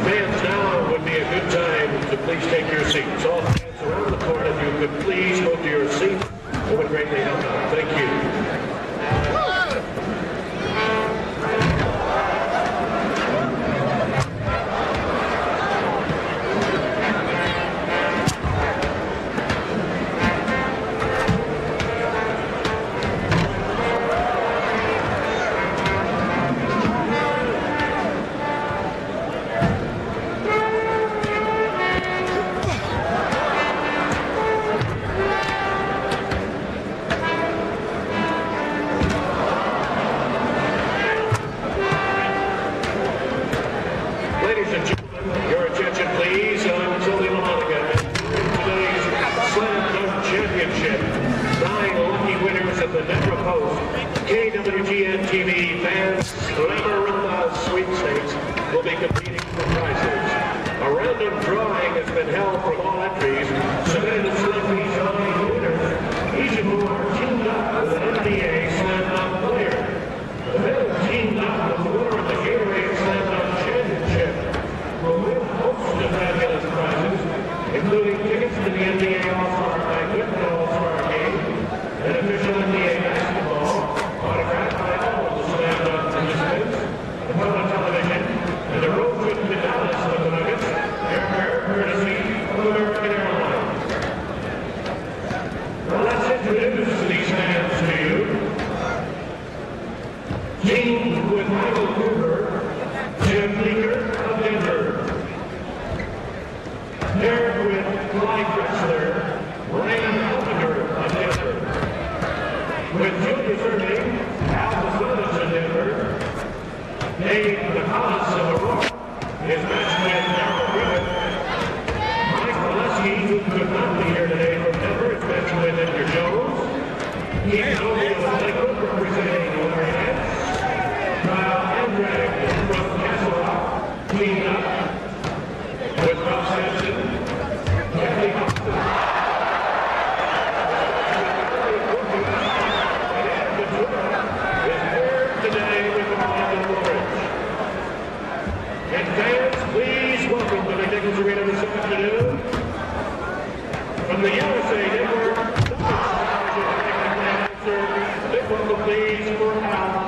Fans, now would be a good time to please take your seats. All fans around the court, if you could please go to your seat, it would greatly help out. Thank you. TV fans, Glamour Rumba sweepstakes will be competing for prizes. A random drawing has been held from all entries, submitted to celebrities drawing winners, each of whom are teamed up with an NBA Slam Dunk player. The men teamed up with the winner of the Gatorade Slam Dunk Championship will win a host of fabulous prizes, including tickets to the NBA All-Star Banquet and All-Star Game, an official NBA basketball, autographed by all the Slam Dunk participants, the color television, and the road trip to Dallas with the Nuggets, airfare courtesy of American Airlines. Well, let's introduce these fans to you. Teamed with Michael Cooper, Jim Leaker of Denver. Paired with Clyde Drexler, Rain Carpenter of Denver. With Julius Irving, Al Willis of Denver, Dave Nicholas of Aurora is matched with Darryl Griffith. Mike Valesky, who could not be here today from Denver, is matched with Edgar Jones. Keith Noble of Lakewood representing Larry Nance. Kyle Andrade from Castle Rock teamed up with Rob Sampson, Kathy Hudson. Arena this afternoon. From the USA Network, big welcome please for Al.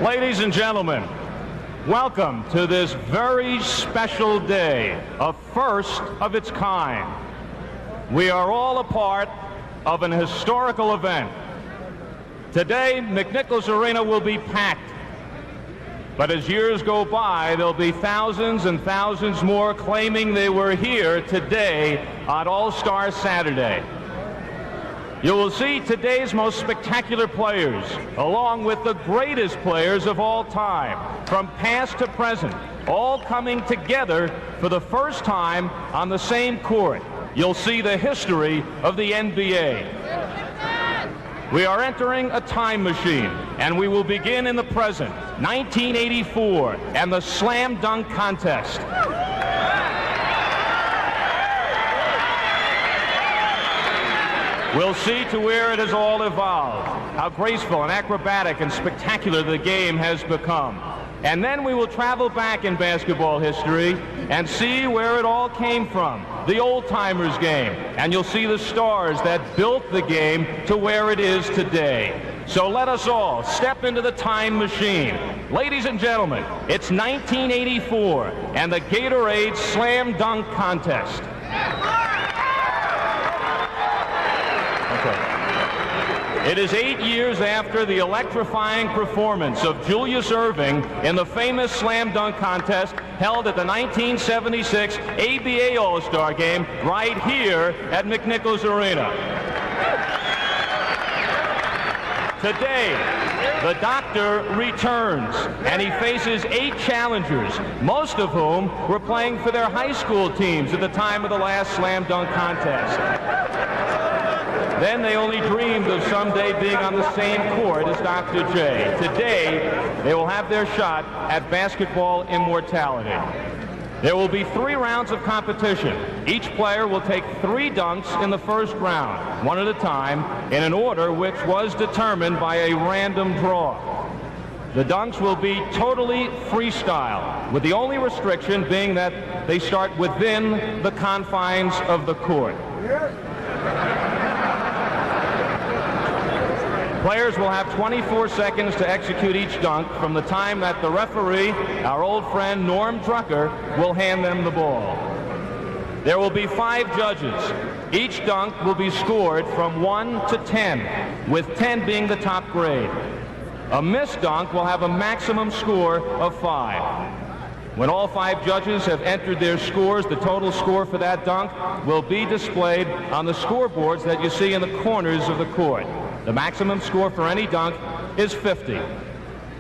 Ladies and gentlemen, welcome to this very special day, a first of its kind. We are all a part of an historical event. Today, McNichols Arena will be packed. But as years go by, there'll be thousands and thousands more claiming they were here today on All-Star Saturday. You will see today's most spectacular players, along with the greatest players of all time, from past to present, all coming together for the first time on the same court. You'll see the history of the NBA. We are entering a time machine, and we will begin in the present, 1984, and the slam dunk contest. We'll see to where it has all evolved, how graceful and acrobatic and spectacular the game has become. And then we will travel back in basketball history and see where it all came from, the old-timers game. And you'll see the stars that built the game to where it is today. So let us all step into the time machine. Ladies and gentlemen, it's 1984 and the Gatorade Slam Dunk Contest. It is 8 years after the electrifying performance of Julius Erving in the famous slam dunk contest held at the 1976 ABA All-Star Game right here at McNichols Arena. Today, the doctor returns, and he faces 8 challengers, most of whom were playing for their high school teams at the time of the last slam dunk contest. Then they only dreamed of someday being on the same court as Dr. J. Today, they will have their shot at basketball immortality. There will be 3 rounds of competition. Each player will take 3 dunks in the first round, one at a time, in an order which was determined by a random draw. The dunks will be totally freestyle, with the only restriction being that they start within the confines of the court. Players will have 24 seconds to execute each dunk from the time that the referee, our old friend Norm Drucker, will hand them the ball. There will be 5 judges. Each dunk will be scored from 1 to 10, with 10 being the top grade. A missed dunk will have a maximum score of 5. When all 5 judges have entered their scores, the total score for that dunk will be displayed on the scoreboards that you see in the corners of the court. The maximum score for any dunk is 50.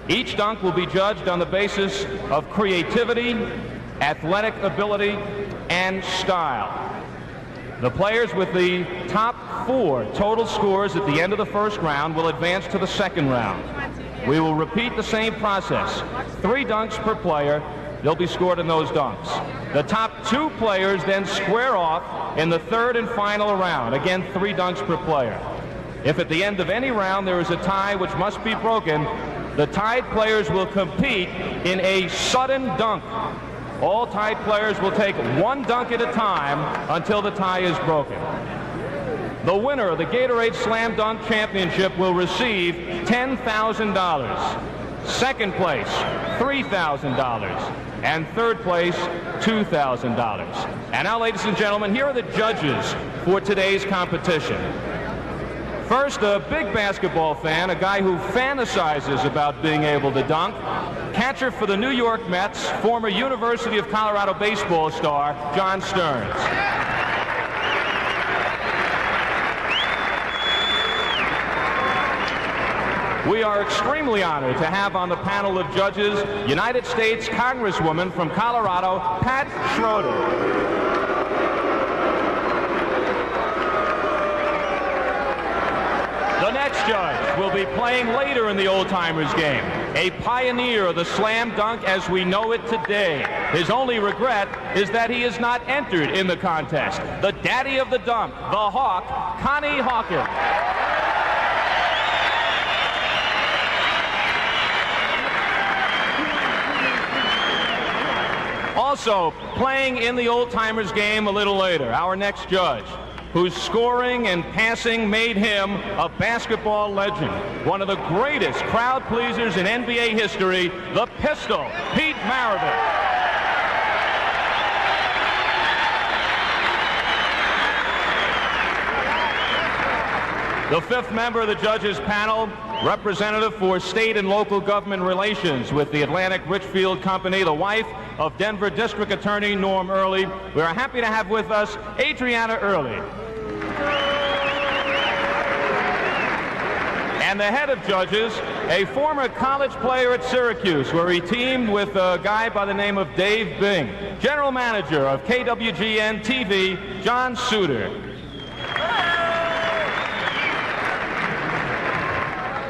Each dunk will be judged on the basis of creativity, athletic ability, and style. The players with the top 4 total scores at the end of the first round will advance to the second round. We will repeat the same process. 3 dunks per player. They'll be scored in those dunks. The top 2 players then square off in the third and final round. Again, 3 dunks per player. If at the end of any round there is a tie which must be broken, the tied players will compete in a sudden dunk. All tied players will take 1 dunk at a time until the tie is broken. The winner of the Gatorade Slam Dunk Championship will receive $10,000. Second place, $3,000. And third place, $2,000. And now, ladies and gentlemen, here are the judges for today's competition. First, a big basketball fan, a guy who fantasizes about being able to dunk. Catcher for the New York Mets, former University of Colorado baseball star, John Stearns. We are extremely honored to have on the panel of judges United States Congresswoman from Colorado, Pat Schroeder. The next judge will be playing later in the old-timers game, a pioneer of the slam dunk as we know it today. His only regret is that he is not entered in the contest. The daddy of the dunk, the Hawk, Connie Hawkins. Also, playing in the old-timers game a little later, our next judge, whose scoring and passing made him a basketball legend. One of the greatest crowd pleasers in NBA history, the Pistol, Pete Maravich. The fifth member of the judges panel, representative for state and local government relations with the Atlantic Richfield Company, the wife of Denver District Attorney Norm Early. We are happy to have with us Adriana Early. And the head of judges, a former college player at Syracuse, where he teamed with a guy by the name of Dave Bing. General manager of KWGN TV, John Suter.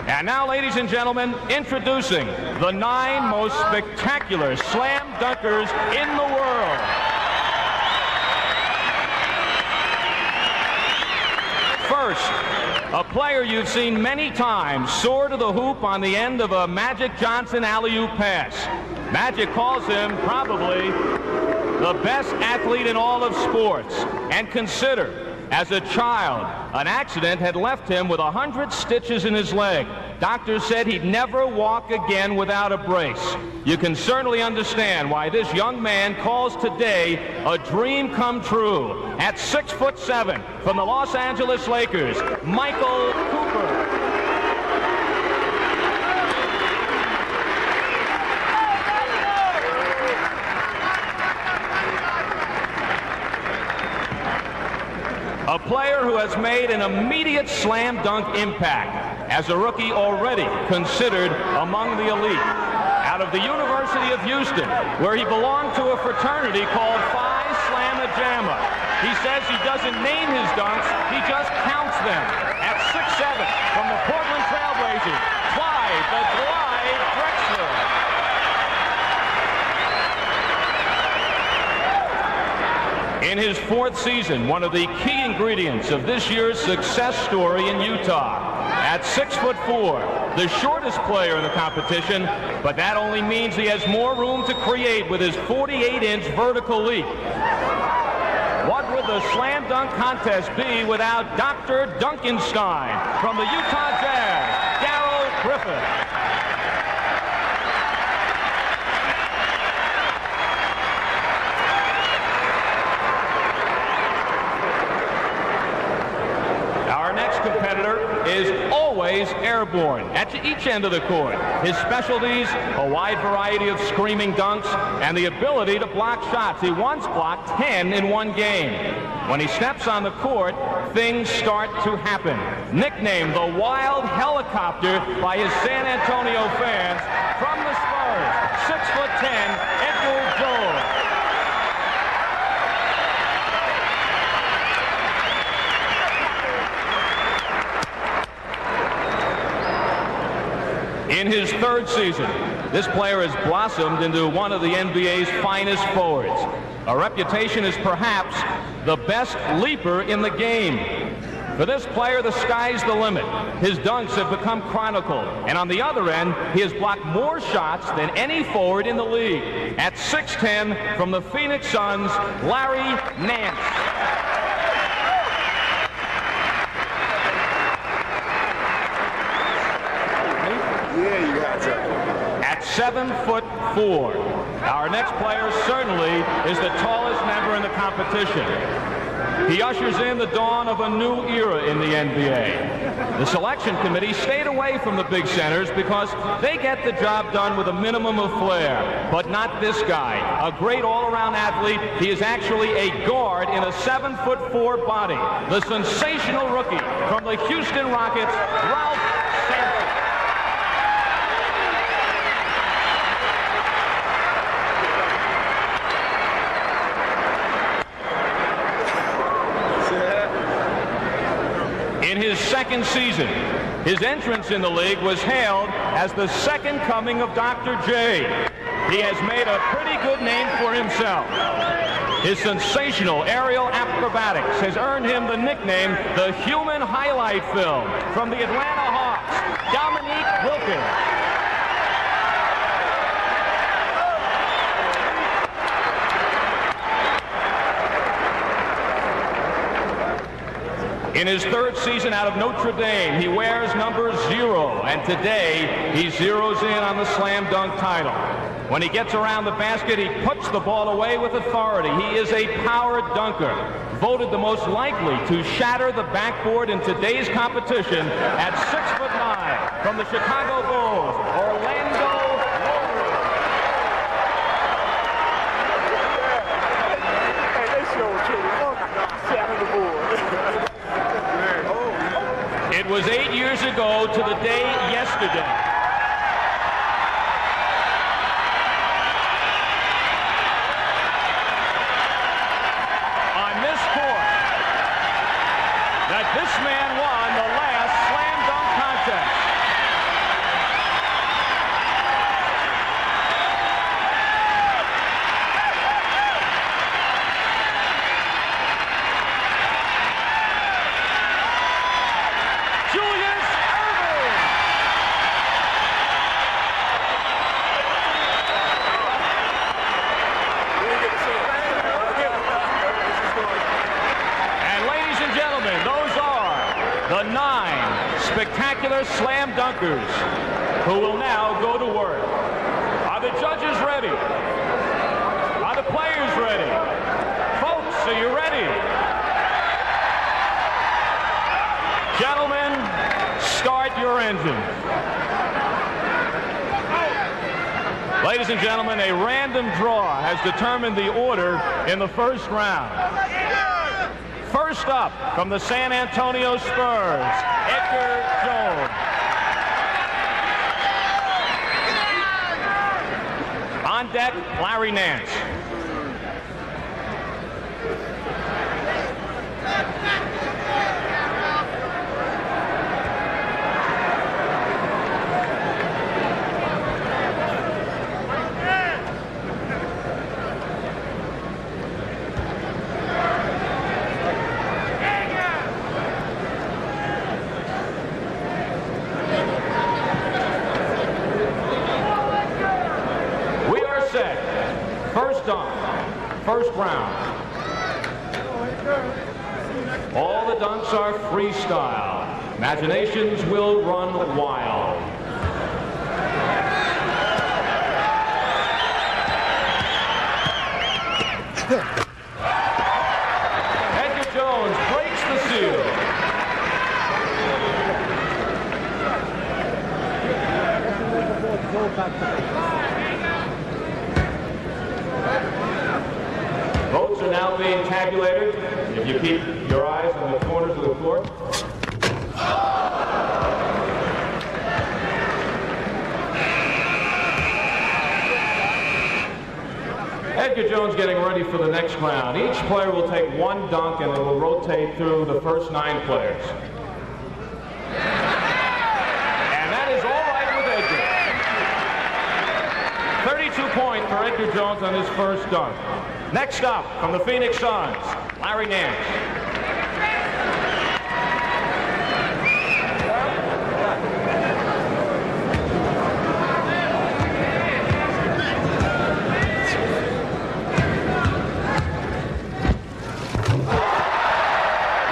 And now, ladies and gentlemen, introducing the 9 most spectacular slam dunkers in the world. First, a player you've seen many times soar to the hoop on the end of a Magic Johnson alley-oop pass. Magic calls him probably the best athlete in all of sports. And consider, as a child, an accident had left him with 100 stitches in his leg. Doctors said he'd never walk again without a brace. You can certainly understand why this young man calls today a dream come true. At 6'7", from the Los Angeles Lakers, Michael Cooper. A player who has made an immediate slam dunk impact. As a rookie, already considered among the elite. Out of the University of Houston, where he belonged to a fraternity called Phi Slamma Jamma. He says he doesn't name his dunks, he just counts them. At 6'7", from the Portland Trailblazers, Clyde the Glide Drexler. In his 4th season, one of the key ingredients of this year's success story in Utah. At 6'4", the shortest player in the competition, but that only means he has more room to create with his 48-inch vertical leap. What would the slam dunk contest be without Dr. Dunkenstein from the Utah Jazz, Darrell Griffith? Competitor is always airborne at each end of the court. His specialties, a wide variety of screaming dunks and the ability to block shots. He once blocked 10 in one game. When he steps on the court, things start to happen. Nicknamed the Wild Helicopter by his San Antonio fans, from the Spurs, 6'10", Edgar Jones. In his 3rd season, this player has blossomed into one of the NBA's finest forwards. A reputation as perhaps the best leaper in the game. For this player, the sky's the limit. His dunks have become chronicled, and on the other end, he has blocked more shots than any forward in the league. At 6'10", from the Phoenix Suns, Larry Nance. At 7'4", our next player certainly is the tallest member in the competition. He ushers in the dawn of a new era in the NBA. The selection committee stayed away from the big centers because they get the job done with a minimum of flair. But not this guy. A great all-around athlete. He is actually a guard in a 7'4" body. The sensational rookie from the Houston Rockets, Ralph Sampson. In his 2nd season, his entrance in the league was hailed as the second coming of Dr. J. He has made a pretty good name for himself. His sensational aerial acrobatics has earned him the nickname the Human Highlight Film from the Atlanta Hawks, Dominique Wilkins. In his third season out of Notre Dame, he wears number 0, and today he zeroes in on the slam dunk title. When he gets around the basket, he puts the ball away with authority. He is a power dunker, voted the most likely to shatter the backboard in today's competition at 6'9", from the Chicago Bulls, Orlando Wolverine. Hey, they showed you. Shatter the board. It was 8 years ago to the day yesterday. On this court, that this man won the last slam dunk contest. The 9 spectacular slam dunkers who will now go to work. Are the judges ready? Are the players ready? Folks, are you ready? Gentlemen, start your engines. Ladies and gentlemen, a random draw has determined the order in the first round. First up, from the San Antonio Spurs, Edgar Jones. On deck, Larry Nance. First dunk, first round. All the dunks are freestyle. Imaginations will run wild. Edgar Jones breaks the seal. Votes are now being tabulated. If you keep your eyes on the corners of the court. Edgar Jones getting ready for the next round. Each player will take one dunk and it will rotate through the first 9 players. And that is all right with Edgar. 32 points for Edgar Jones on his first dunk. Next up, from the Phoenix Suns, Larry Nance.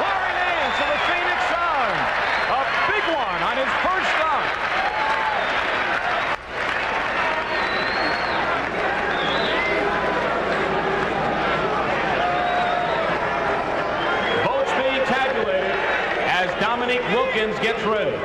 Larry Nance of the Phoenix Suns, a big one on his first dunk. Dominique Wilkins gets ready.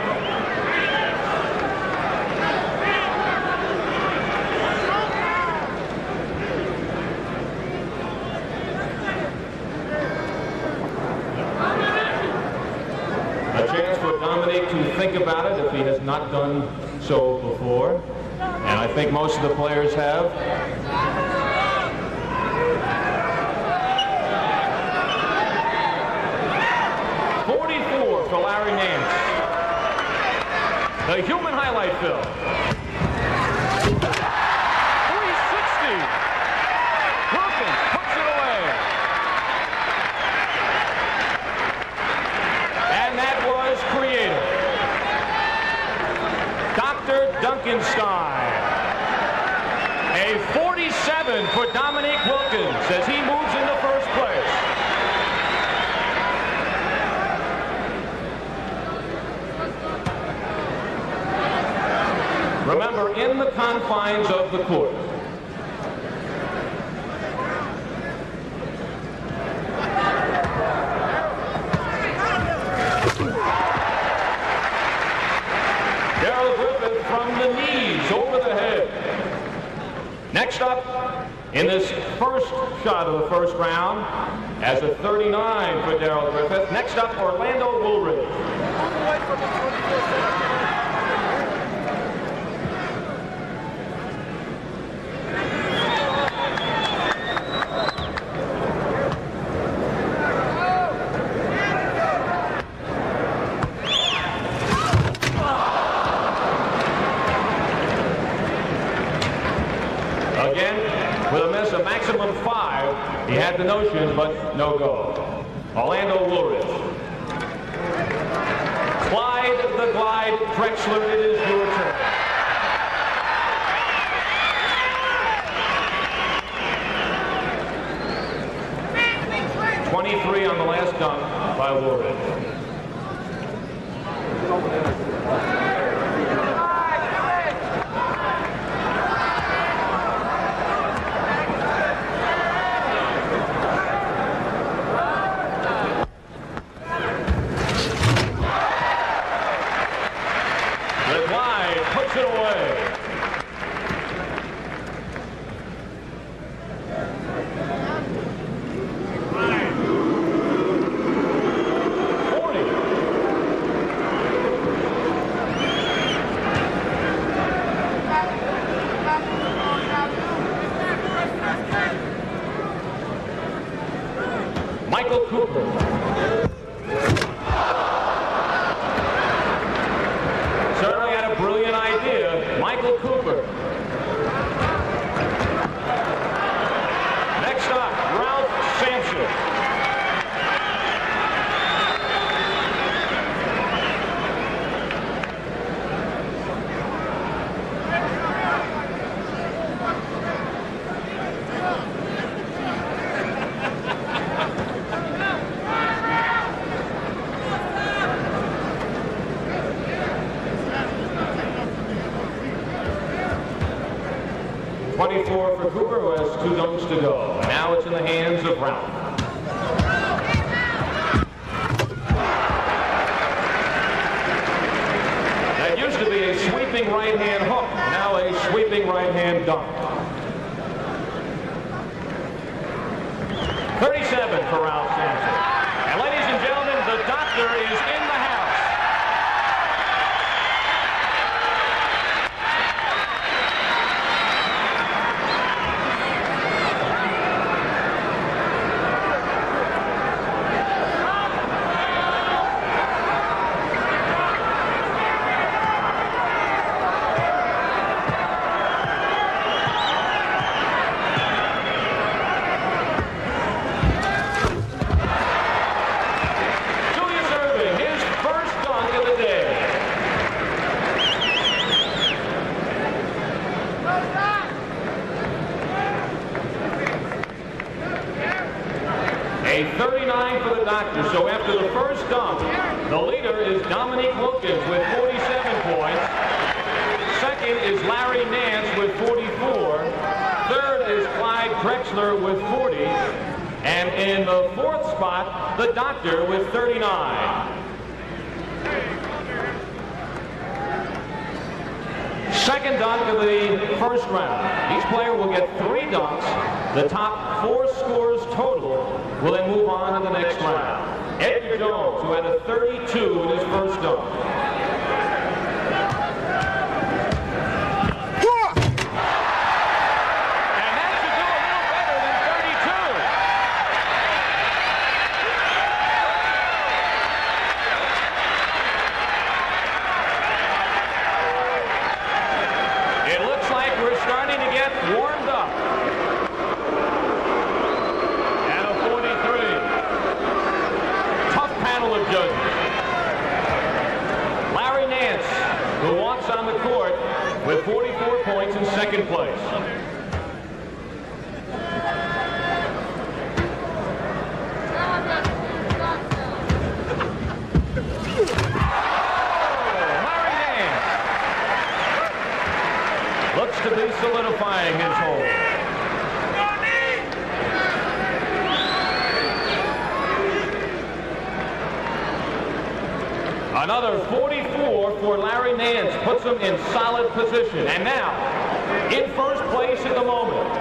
A chance for Dominique to think about it if he has not done so before. And I think most of the players have. For Larry Nance. The human highlight film. 360. Wilkins puts it away. And that was creative. Dr. Duncanstein. A 47 for Dominique Wilkins as he moves into first place. Remember, in the confines of the court. From the knees over the head. Next up, in this first shot of the first round, as a 39 for Darrell Griffith. Next up, Orlando Woolridge. Maximum 5. He had the notion, but no go. Orlando Woolridge. Clyde the Glide Drexler, it is your turn. .23 on the last dunk by Woolridge. For Cooper, who has 2 dunks to go. Now it's in the hands of Ralph. That used to be a sweeping right-hand hook, now a sweeping right-hand dunk. 37 for Ralph Sampson. And ladies and gentlemen, the doctor is in the house. So after the first dunk, the leader is Dominique Wilkins with 47 points. Second is Larry Nance with 44. Third is Clyde Drexler with 40. And in the fourth spot, the doctor with 39. Second dunk of the first round. Each player will get 3 dunks. The top 4 scores total will then move on to the next round. Edgar Jones, who had a 32 in his first dunk. And that should do a little better than 32. It looks like we're starting to get warmed up. Of judges. Larry Nance, who walks on the court with 44 points in second place. Larry Nance. looks to be solidifying his hold. Another 44 for Larry Nance puts him in solid position. And now, in first place at the moment,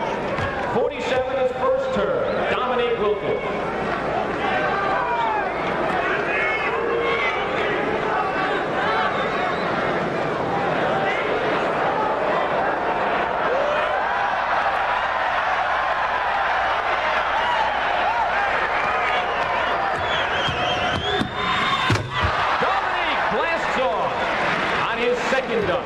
47 is first turn, Dominique Wilkins. Second dunk.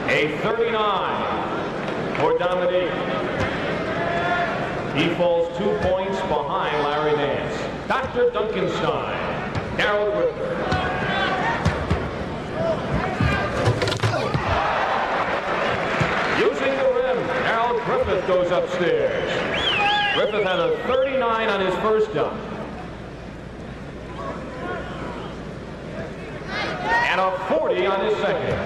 A 39 for Dominique. He falls 2 points behind Larry Nance. Dr. Duncanstein, Darryl Griffith. Using the rim, Darryl Griffith goes upstairs. Griffith had a 39 on his first dunk. And a 40 on his second.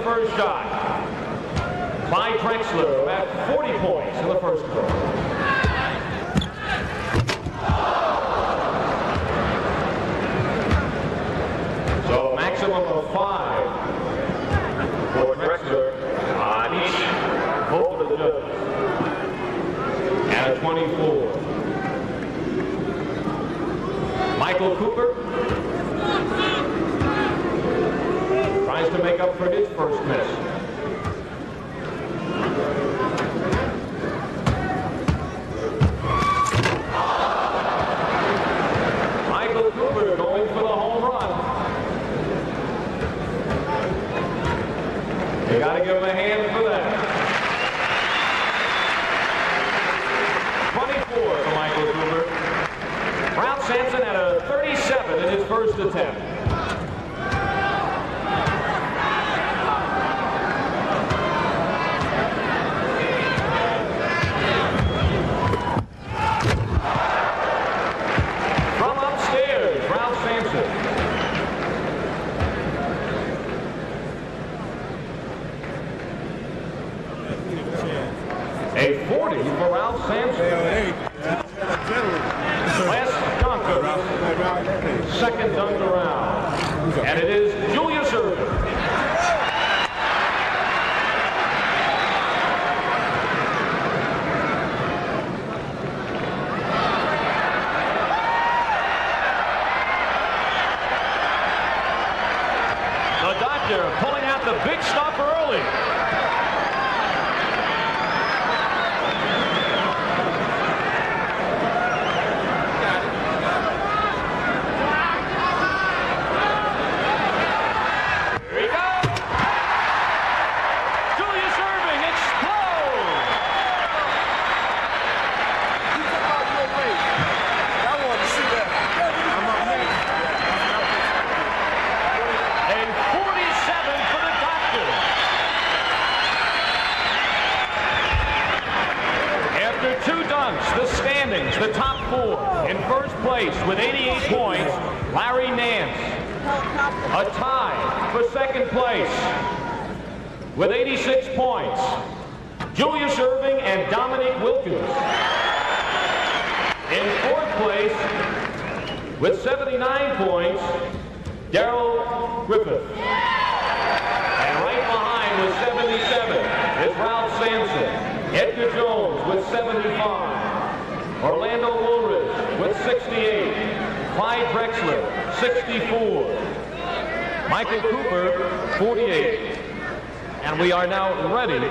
First shot. Clyde Drexler, who had 40 points in the first quarter. So maximum of 5 for Drexler on each vote of the judges. And a 24. Michael Cooper tries to make up for his first miss. Michael Cooper going for the home run. You got to give him a hand for that. 24 for Michael Cooper. Ralph Sampson had a 37 in his first attempt. A 40 for Ralph Sampson. Last dunk of his second dunk around. And it is Julius Erving. The doctor pulling out the big stuff early. The standings, the top 4. In first place with 88 points, Larry Nance. A tie for second place with 86 points, Julius Erving and Dominique Wilkins. In fourth place with 79 points, Darryl Griffith. And right behind with 77 is Ralph Sampson. Edgar Jones with 75. Orlando Woolridge with 68. Clyde Drexler, 64. Michael Cooper, 48. And we are now ready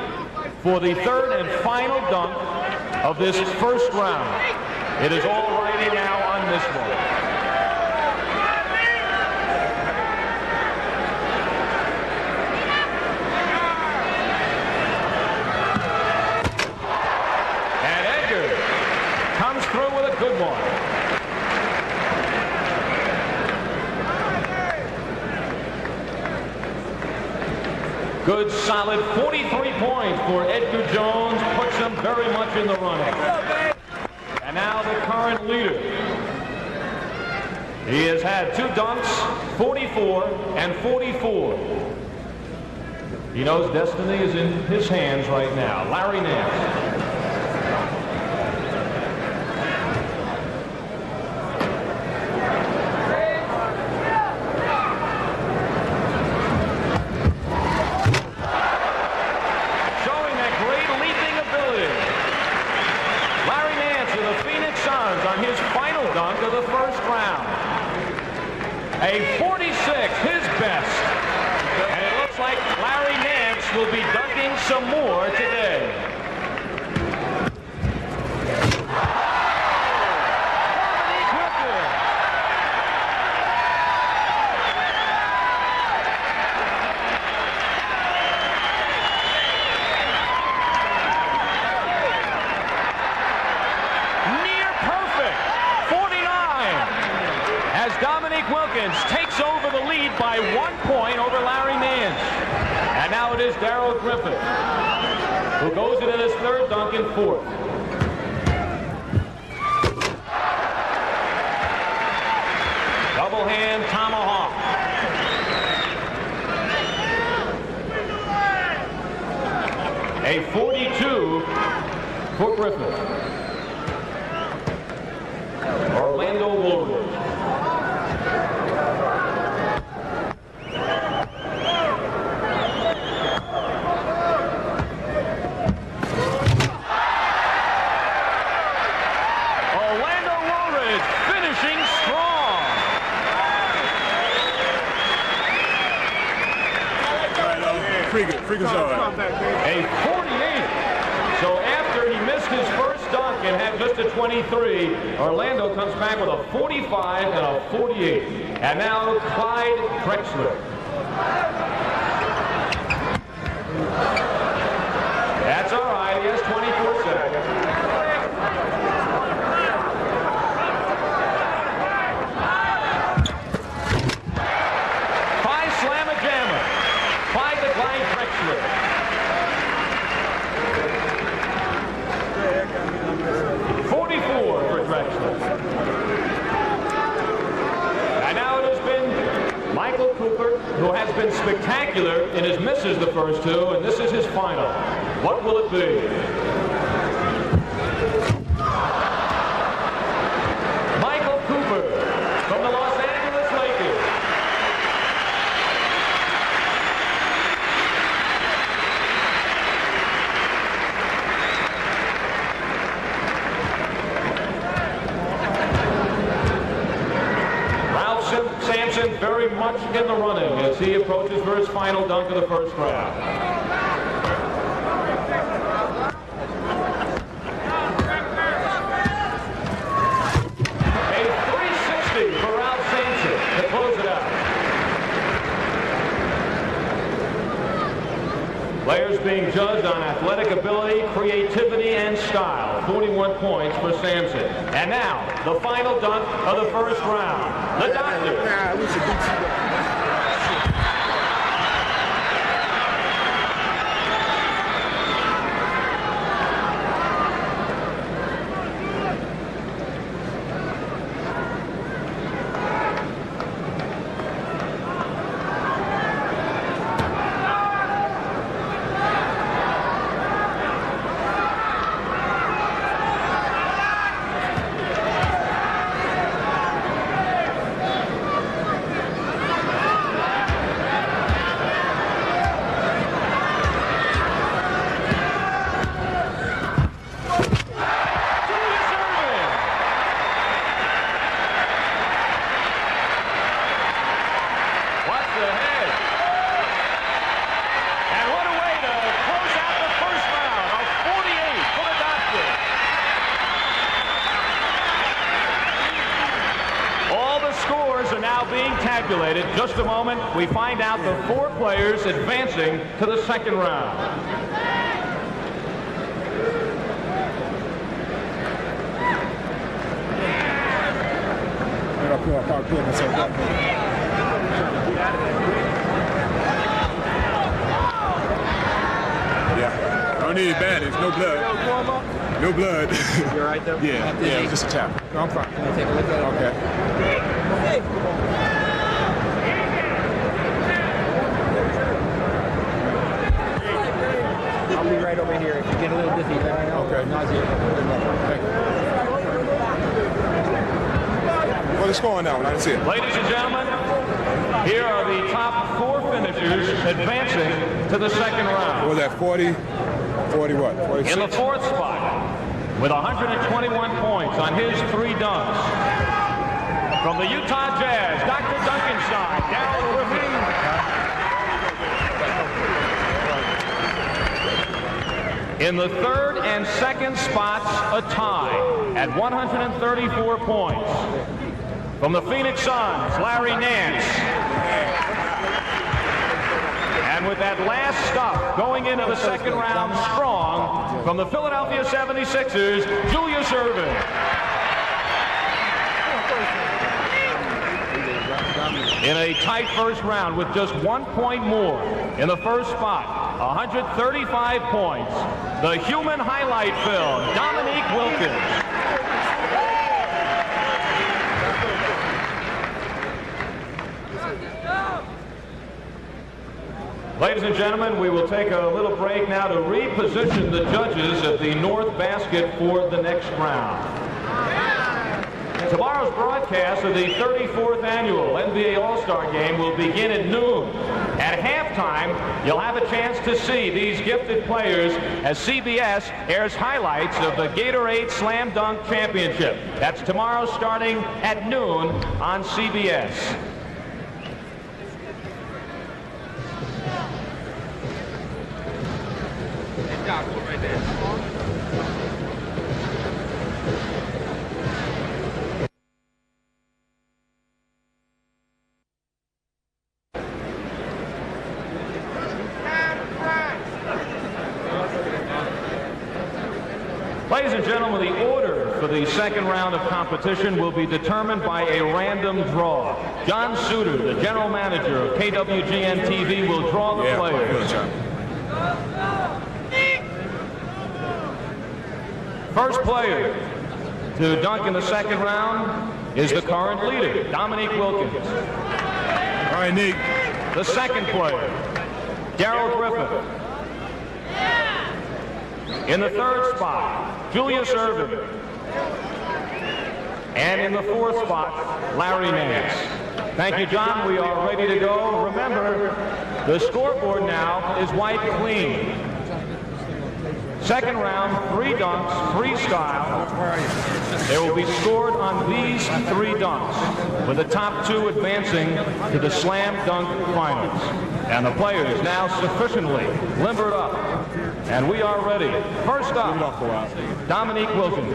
for the third and final dunk of this first round. It is all righty now on this one. Good solid 43 points for Edgar Jones, puts him very much in the running. And now the current leader. He has had 2 dunks, 44 and 44. He knows destiny is in his hands right now. Larry Nance. Of the first round. A 46, his best. And it looks like Larry Nance will be dunking some more today. Wilkins takes over the lead by 1 point over Larry Nance. And now it is Darrell Griffith who goes into his 3rd dunk and 4th. Double hand tomahawk. A 42 for Griffith. Orlando Woolridge. A 48. So after he missed his first dunk and had just a 23, Orlando comes back with a 45 and a 48. And now Clyde Drexler. That's all right. He has 24 seconds. And now it has been Michael Cooper, who has been spectacular in his misses the first 2, and this is his final. What will it be? Michael Cooper from the Los Angeles Lakers. Sampson very much in the running as he approaches for his final dunk of the first round. A 360 for Ralph Sampson to close it out. Players being judged on athletic ability, creativity, and style. 41 points for Sampson. And now, the final dunk of the first round. The Doctor. Tabulated. Just a moment, we find out the 4 players advancing to the second round. don't need it bad. There's no blood. No blood. You all right, though? Yeah, it was just a tap. No, I'm fine. Can I take a look at it? Okay. I'll be right over here. If you get a little dizzy, let me know. Okay. Nausea. Thank you. What is going on? I didn't see it. Ladies and gentlemen, here are the top 4 finishers advancing to the second round. What was that, 40? 40 what? 46? In the 4th spot, with 121 points on his 3 dunks, from the Utah Jazz, Dr. Duncanstein, Darryl Griffin. In the 3rd and 2nd spots, a tie at 134 points. From the Phoenix Suns, Larry Nance. And with that last stop going into the second round strong, from the Philadelphia 76ers, Julius Erving. In a tight first round with just 1 point more in the first spot, 135 points, the human highlight film, Dominique Wilkins. Ladies and gentlemen, we will take a little break now to reposition the judges at the north basket for the next round. Tomorrow's broadcast of the 34th annual NBA All-Star Game will begin at noon. At halftime, you'll have a chance to see these gifted players as CBS airs highlights of the Gatorade Slam Dunk Championship. That's tomorrow starting at noon on CBS. Right there. Ladies and gentlemen, the order for the second round of competition will be determined by a random draw. John Suter, the general manager of KWGN-TV, will draw the players. First player to dunk in the second round is the current leader, Dominique Wilkins. All right, Nick. The second player, Darryl Griffin. In the 3rd spot, Julius Erving. And in the 4th spot, Larry Nance. Thank you, John. We are ready to go. Remember, the scoreboard now is wiped clean. Second round, 3 dunks, freestyle. They will be scored on these 3 dunks, with the top 2 advancing to the slam dunk finals. And the players now sufficiently limbered up. And we are ready. First up, Dominique Wilkins.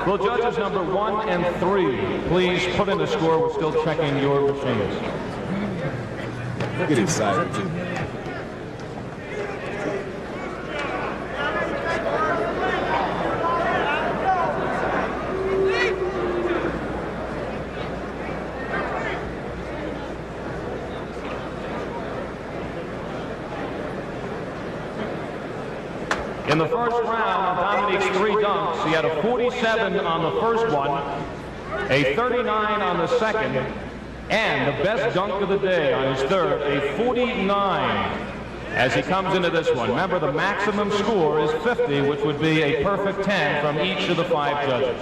Will judges number 1 and 3 please put in the score? We're still checking your machines. Get excited. In the first round, Dominique's 3 dunks, he had a 47 on the first one, a 39 on the second, and the best dunk of the day on his third, a 49 as he comes into this one. Remember, the maximum score is 50, which would be a perfect 10 from each of the 5 judges.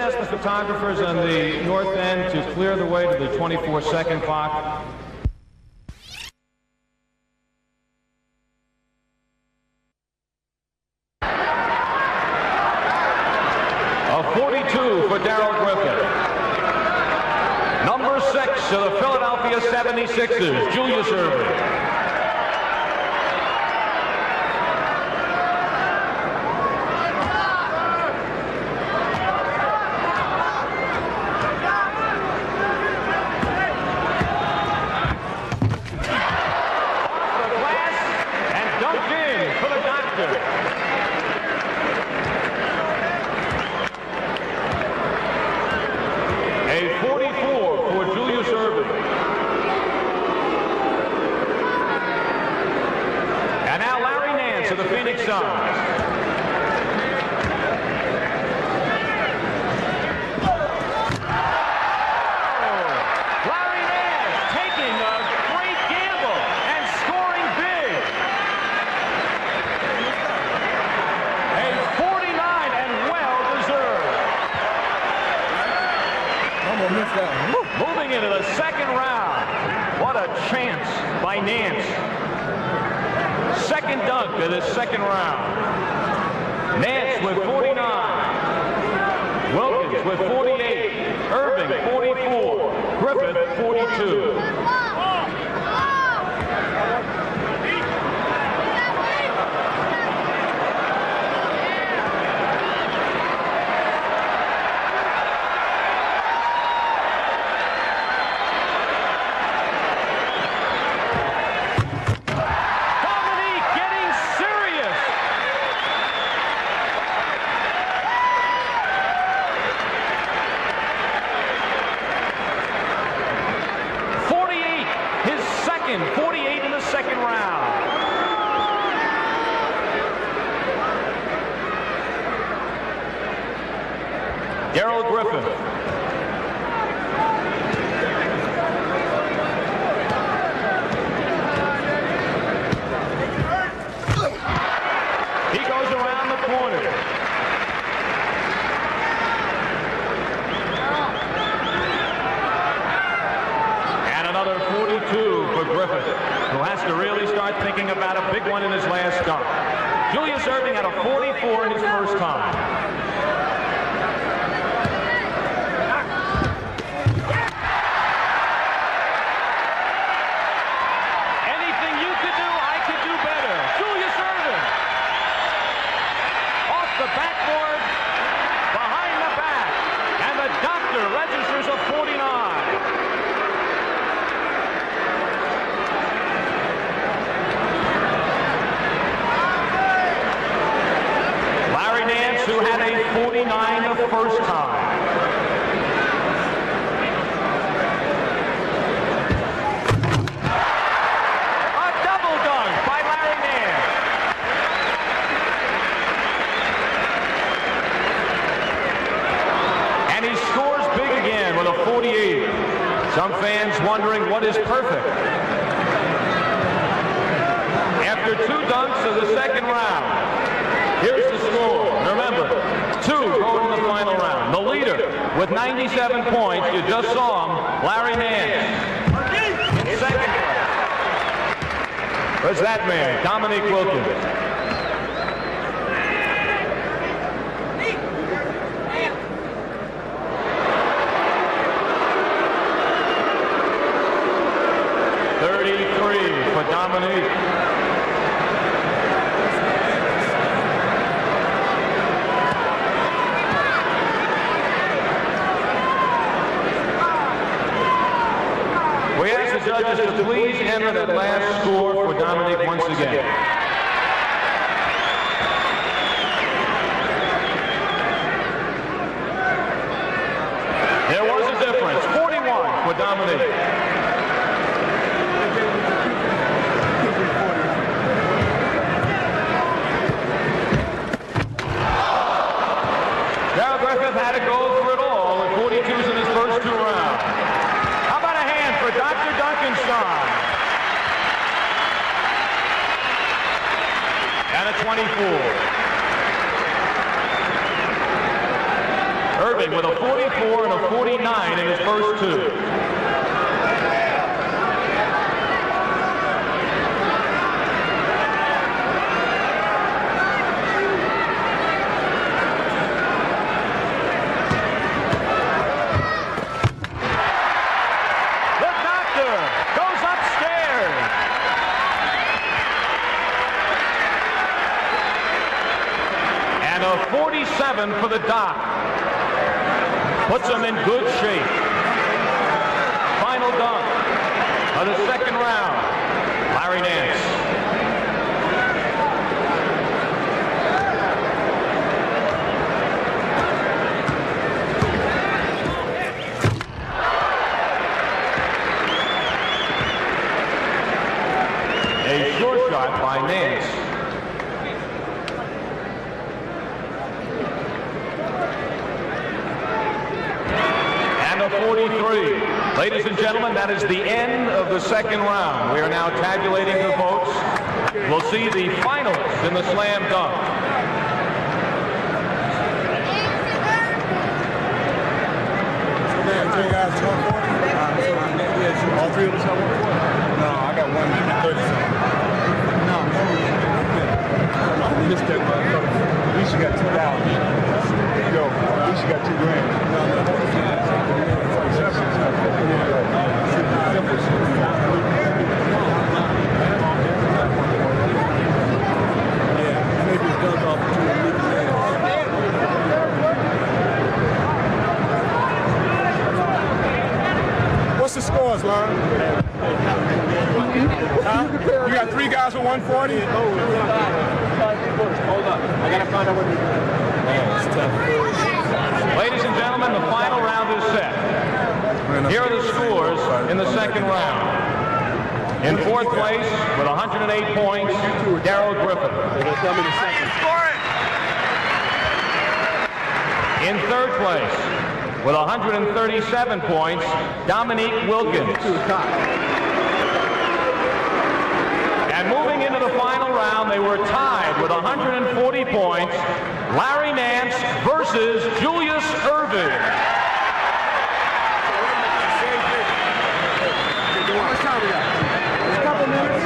ask the photographers on the north end to clear the way to the 24-second clock. A 42 for Darrell Griffith. Number 6 of the Philadelphia 76ers, Julius Erving. A 44 for Julius Erving. And now Larry Nance of the Phoenix Suns. Moving into the second round. What a chance by Nance. Second dunk of this second round. Nance with 49. Wilkins with 48. Erving 44. Griffith 42. Darrell Griffith. He goes around the corner. And another 42 for Griffith, who has to really start thinking about a big one in his last dunk. Julius Erving had a 44 in his first time. Registers a 49. Larry Nance, who had a 49 the first time. A double dunk by Larry Nance. And he scores big again with a 48. Some fans wondering what is perfect. After 2 dunks of the second round, here's the score. Remember, 2 go to the final round. The leader with 97 points, you just saw him, Larry Nance. In second place. Where's that man? Dominique Wilkins. For Dominique. We ask the judges to please enter that last score for Dominique once again. There was a difference. 41 for Dominique. Had to go for it all with 42s in his first 2 rounds. How about a hand for Dr. Duncanstein? And a 24. Irving with a 44 and a 49 in his first two. The doctor goes upstairs. And a 47 for the Doc. Puts him in good shape. Final dunk of the second round. Larry Nance. A short shot by Nance. And a 43. Ladies and gentlemen, that is the end of the second round. We are now tabulating the votes. We'll see the finalists in the slam dunk. Three guys, 140. All three of us have 140. No, I got 130. No, I missed that one. At least you got $2. Yo, at least you got $2 grand. What's the scores, Lauren? Huh? You got three guys with 140? Hold up. I gotta find out what you're doing. Ladies and gentlemen, the final round is set. Here are the scores in the second round. In fourth place with 108 points, Darrell Griffin. In third place with 137 points, Dominique Wilkins. And moving into the final round, they were tied with 140 points. Larry Nance versus Julius Irving. How much time we got? A couple minutes.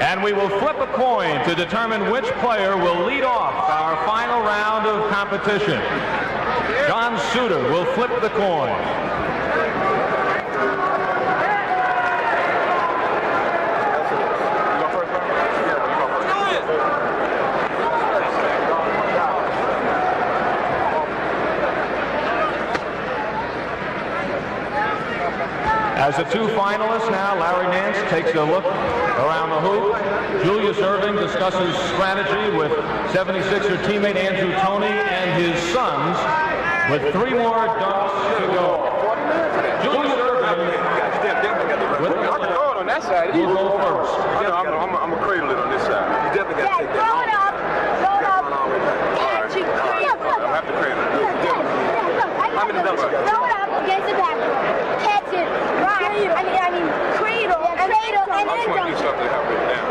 And we will flip a coin to determine which player will lead off our final round of competition. John Suter will flip the coin. As the two finalists now, Larry Nance takes a look around the hoop. Julius Irving discusses strategy with 76er teammate Andrew Toney and his sons with 3 more dunks to go. Julius Irving with the I can throw it on that side. will go first. I'm a cradle it on this side. You definitely got to take that. Throw it up. I'll have to cradle it. How many dunks you got? Throw it up against the backboard. Catch it. Rock. I mean, cradle. And then I just want to do dunk. something to help it down.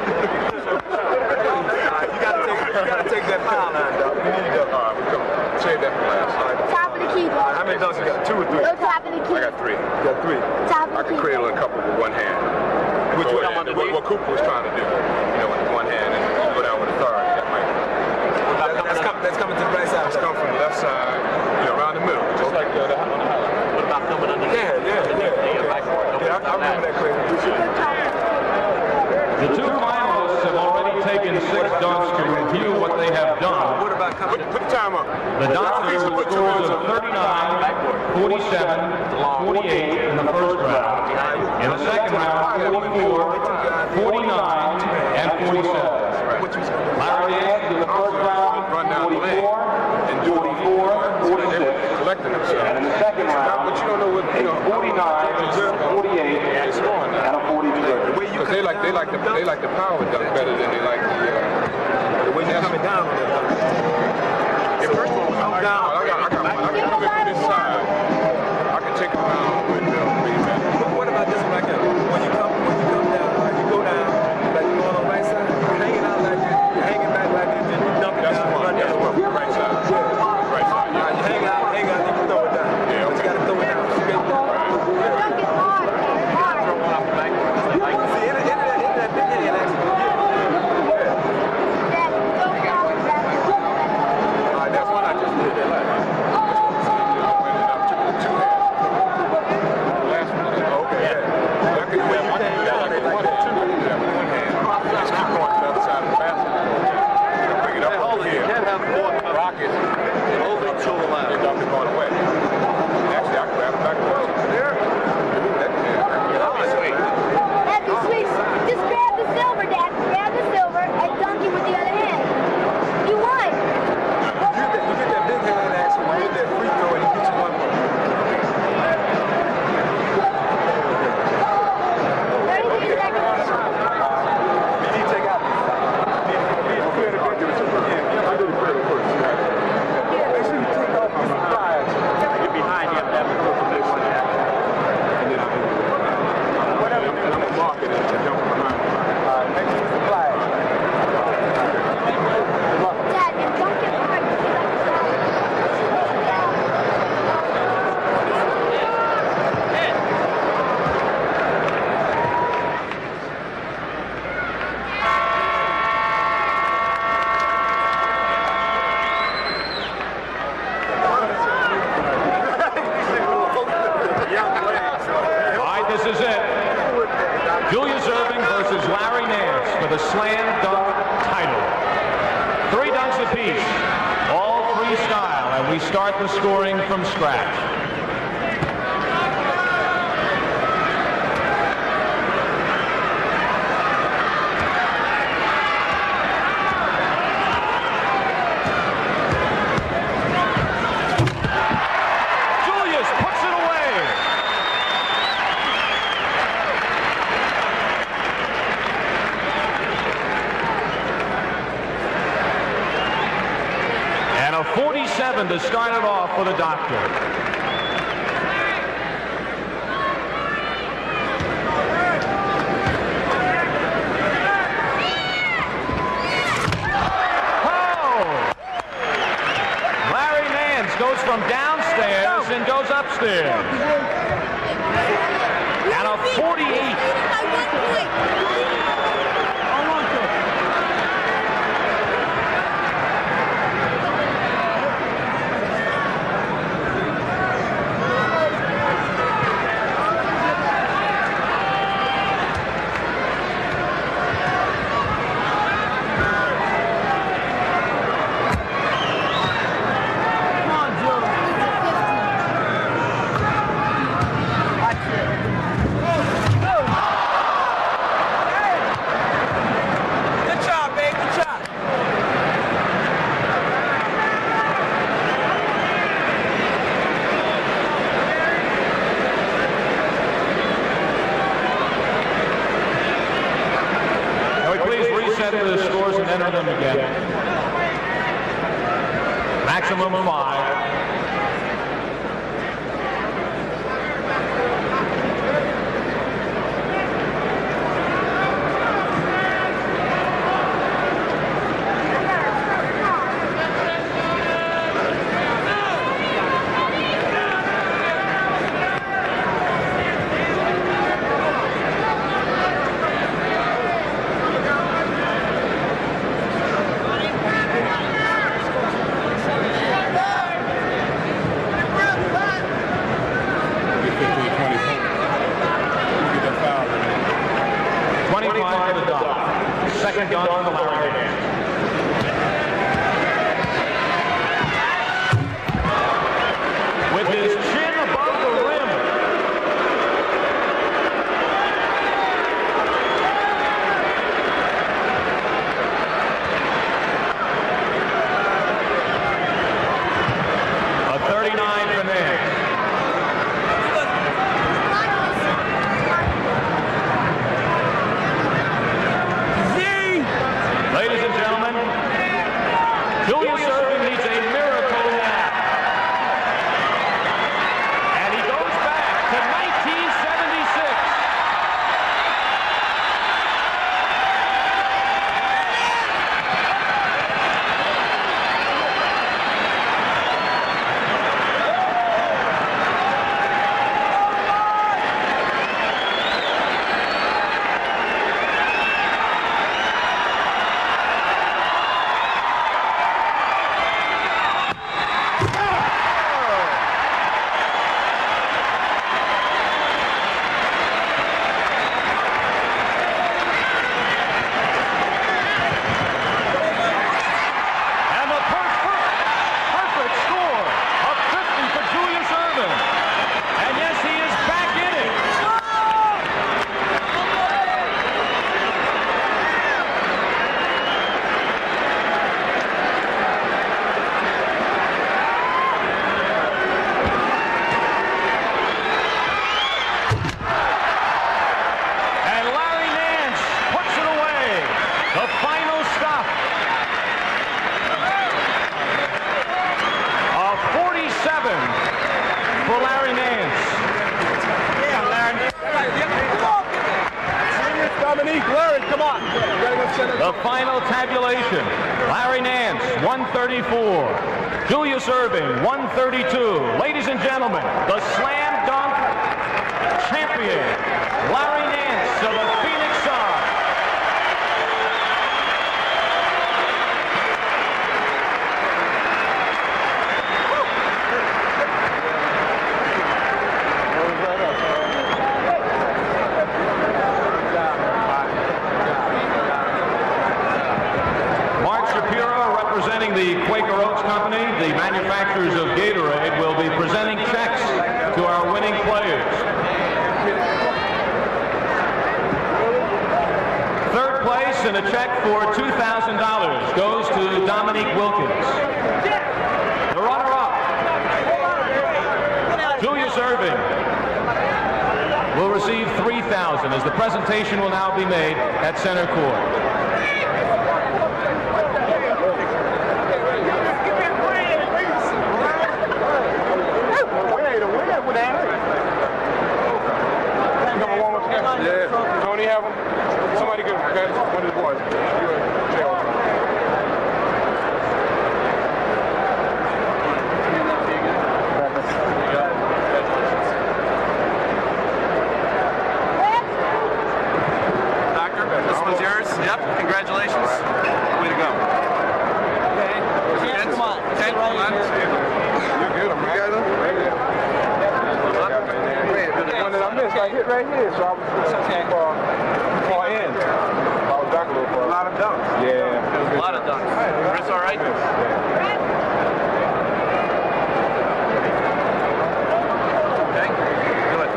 You got to take that foul line, dog. All right, come on. Save that for last. Top of the key. How many dunks you got? 2 or 3? Go top of the key. I got 3. You got 3? Top I of the can key. cradle a couple with one hand. Which one? What Cooper was trying to do. You know, with one hand and go down with a third. That might. That's coming to the right side. It's coming from the left side, you know, around the middle. Just like the highlight. What about coming underneath? Yeah, I remember that cradle. The two finalists have already taken 6 dunks to review what they have done. What about coming? Put the time up. The Doctors with scores of 39, 47, 48 in the first round. In the second round, 44, 49, and 47. Larry Nance in the first round, 44, and 44, 46. Collecting themselves. And in the second round, But you don't know what, you know, 49, 48, and a 42. because they like the power dunk better than they like the way you're coming down on that dunk. If first one was coming down, I got come in from this side. I can take it down with What about this one right here? When you come down, you go down, like you go on the right side. Julius Erving versus Larry Nance for the slam dunk title. 3 dunks apiece, all freestyle, and we start the scoring from scratch. Julius puts it away. And a 47 to start it off for the Doctor. Goes from downstairs and goes upstairs. And a 48. The scores and enter them again. Maximum of 5. Second dunk for Larry Nance. With his chin above the rim. A 39 for Nance. Ladies and gentlemen, Julius Erving needs a miracle now. And he goes back to 1976. The final stop. A 47 for Larry Nance. Yeah, Larry. Dominique, Larry, come on. The final tabulation. Larry Nance, 134. Julius Erving, 132. Ladies and gentlemen, the slam dunk champion, Larry Nance of the Phoenix Suns. and a check for $2,000 goes to Dominique Wilkins. The runner-up, Julius Irving, will receive $3,000 as the presentation will now be made at center court. Yeah. Tony have him? Somebody get him, okay? One of the boys. Doctor, this one's yours. Yep, congratulations. Way to go. Okay. Come on. Okay, come on. You get him, man. The one that I missed, I hit right here, so I was far in. I was back a little far. A lot of dunks. Yeah. A lot of dunks. Chris, all right? Okay. Good.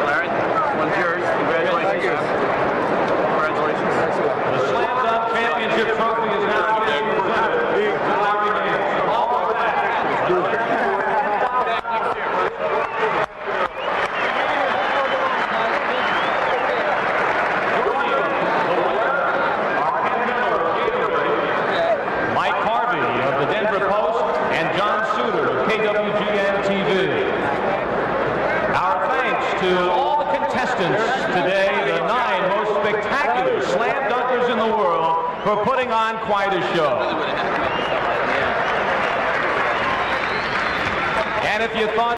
Larry, this one's yours. Congratulations. Congratulations. The Slam Dunk Championship trophy is now being presented to Larry Nance. All of that. Mike Harvey of the Denver Post and John Suter of KWGN-TV. Our thanks to all the contestants today, the 9 most spectacular slam dunkers in the world, for putting on quite a show. And if you thought